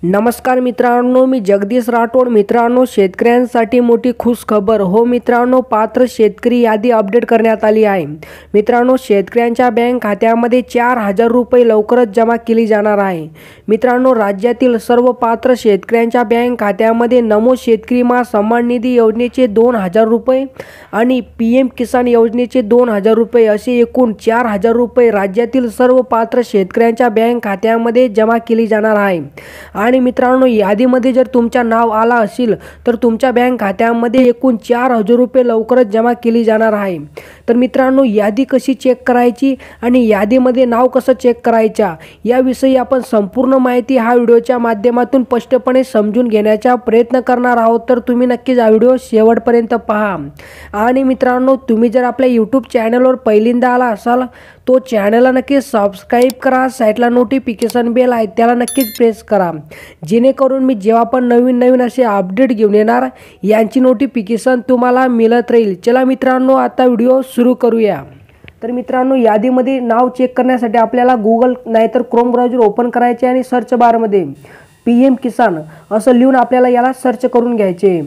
नमस्कार मित्रांनो, मी जगदीश राठोड। मित्रांनो, शेतकऱ्यांसाठी मोठी खुश खबर हो मित्रांनो, पात्र शेतकरी यादी अपडेट करण्यात आली आहे। मित्रांनो, शेतकऱ्यांच्या बँक खात्यामध्ये 4,000 रुपये लवकरच जमा केली जाणार आहे। मित्रांनो, राज्यातील सर्व पात्र शेतकऱ्यांच्या बँक खात्यामध्ये नमो शेतकरी मा सन्मान निधी योजनेचे 2,000 रुपये आणि PM किसान योजनेचे 2,000 रुपये असे एकूण 4,000 रुपये राज्यातील सर्व पात्र शेतकऱ्यांच्या बँक खात्यामध्ये जमा केली जाणार आहे। आणि मित्रांनो, यादीमध्ये जर तुमचा नाव आला असेल तर तुमच्या बँक खात्यामध्ये एकूण 4,000 रुपये लवकरच जमा केली जाणार आहे। तर मित्रांनो, यादी कशी चेक करायची आणि यादीमध्ये नाव कसं चेक करायचं याविषयी आपण संपूर्ण माहिती हा व्हिडिओच्या माध्यमातून स्पष्टपणे समजून घेण्याचा प्रयत्न करणार आहोत। तर तुम्ही नक्कीच हा व्हिडिओ शेवटपर्यंत पहा। आणि मित्रांनो, तुम्ही जर आपल्या YouTube चॅनलवर पहिल्यांदा आला असाल तो चॅनलला नक्की सबस्क्राईब करा, साईडला नोटिफिकेशन बेल आहे त्याला नक्कीच प्रेस करा, जेणेकरून मी जेव्हा पण नवीन असे अपडेट घेऊन येणार यांची नोटिफिकेशन तुम्हाला मिळत राहील। चला मित्रांनो, आता व्हिडिओ सुरू करूया। तर मित्रांनो, यादीमध्ये नाव चेक करण्यासाठी आपल्याला गूगल नाहीतर क्रोम ब्राउझर ओपन करायचे आणि सर्च बारमध्ये PM किसान असं लिहून आपल्याला याला सर्च करून घ्यायचे।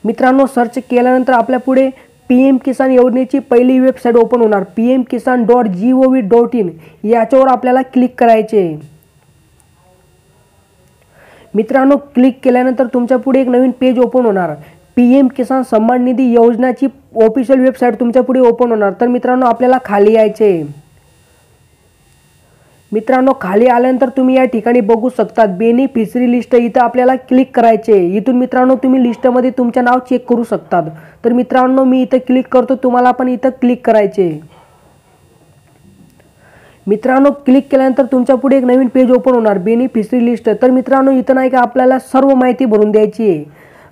मित्रांनो, सर्च केल्यानंतर आपल्या पुढे PM किसान योजनेची पहिली वेबसाईट ओपन होणार, pmkisan.gov.in याच्यावर आपल्याला क्लिक करायचे। मित्रांनो, क्लिक केल्यानंतर तुमच्या पुढे एक नवीन पेज ओपन होणार, PM किसान सन्मान निधी योजनाची ऑफिशियल वेबसाईट तुमच्या पुढे ओपन होणार। तर मित्रांनो, आपल्याला खाली यायचे। मित्रांनो, खाली आल्यानंतर तुम्ही या ठिकाणी बघू शकता बेनिफिशरी लिस्ट, इथं आपल्याला क्लिक करायचे। इथून मित्रांनो तुम्ही लिस्टमध्ये तुमचे नाव चेक करू शकतात। तर मित्रांनो, मी इथं क्लिक करतो, तुम्हाला पण इथं क्लिक करायचे। मित्रांनो, क्लिक केल्यानंतर तुमच्या पुढे एक नवीन पेज ओपन होणार, बेनिफिशरी लिस्ट। तर मित्रांनो, इथं नाही का आपल्याला सर्व माहिती भरून द्यायची आहे,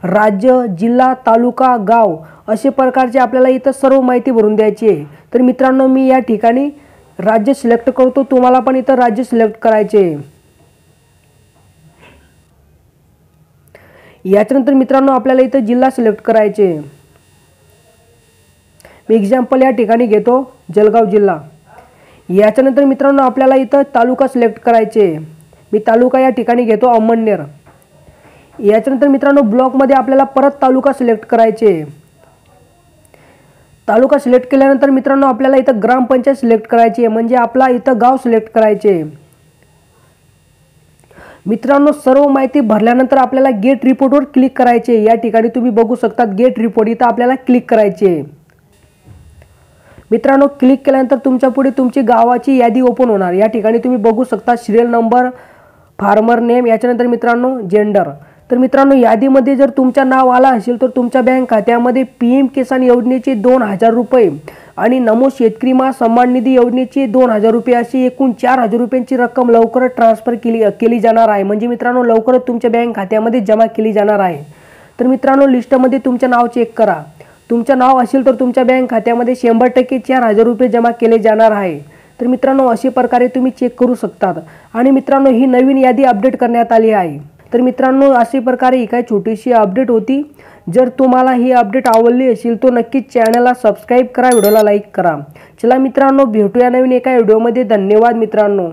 राज्य, जिल्हा, तालुका, गाव असे प्रकारचे आपल्याला इथं सर्व माहिती भरून द्यायची आहे। तर मित्रांनो, मी या ठिकाणी राज्य सिलेक्ट करतो, तुम्हाला पण इथं राज्य सिलेक्ट करायचे। याच्यानंतर मित्रांनो आपल्याला इथं जिल्हा सिलेक्ट करायचे। मी एक्झाम्पल या ठिकाणी घेतो जळगाव जिल्हा। याच्यानंतर मित्रांनो आपल्याला इथं तालुका सिलेक्ट करायचे। मी तालुका या ठिकाणी घेतो अमळनेर। याच्यानंतर मित्रांनो ब्लॉकमध्ये आपल्याला परत तालुका सिलेक्ट करायचे। तालुका सिलेक्ट केल्यानंतर मित्रांनो आपल्याला इथं ग्रामपंचायत सिलेक्ट करायची आहे, म्हणजे आपला इथं गाव सिलेक्ट करायचे। मित्रांनो, सर्व माहिती भरल्यानंतर आपल्याला गेट रिपोर्टवर क्लिक करायचे। या ठिकाणी तुम्ही बघू शकता गेट रिपोर्ट, इथं आपल्याला क्लिक करायचे। मित्रांनो, क्लिक केल्यानंतर तुमच्या पुढे तुमची गावाची यादी ओपन होणार। या ठिकाणी तुम्ही बघू शकता सिरियल नंबर, फार्मर नेम, याच्यानंतर मित्रांनो जेंडर। तर मित्रांनो, यादीमध्ये जर तुमचं नाव आला असेल तर तुमच्या बँक खात्यामध्ये PM किसान योजनेचे 2,000 रुपये आणि नमो शेतकरी मा सन्मान निधी योजनेचे 2,000 रुपये अशी एकूण 4,000 रुपयांची रक्कम लवकरच ट्रान्सफर केली जाणार आहे, म्हणजे मित्रांनो लवकरच तुमच्या बँक खात्यामध्ये जमा केली जाणार आहे। तर मित्रांनो, लिस्टमध्ये तुमचं नाव चेक करा, तुमचं नाव असेल तर तुमच्या बँक खात्यामध्ये 100% 4,000 रुपये जमा केले जाणार आहे। तर मित्रांनो, अशा प्रकारे तुम्ही चेक करू शकतात। आणि मित्रांनो, ही नवीन यादी अपडेट करण्यात आली आहे। तर मित्रांनो, अशा प्रकारे ही काय छोटीशी अपडेट होती। जर तुम्हाला ही अपडेट आवडली असेल तर नक्कीच चॅनलला सबस्क्राईब करा, व्हिडिओला लाईक करा। चला मित्रांनो, भेटूया नवीन एका व्हिडिओमध्ये। धन्यवाद मित्रांनो।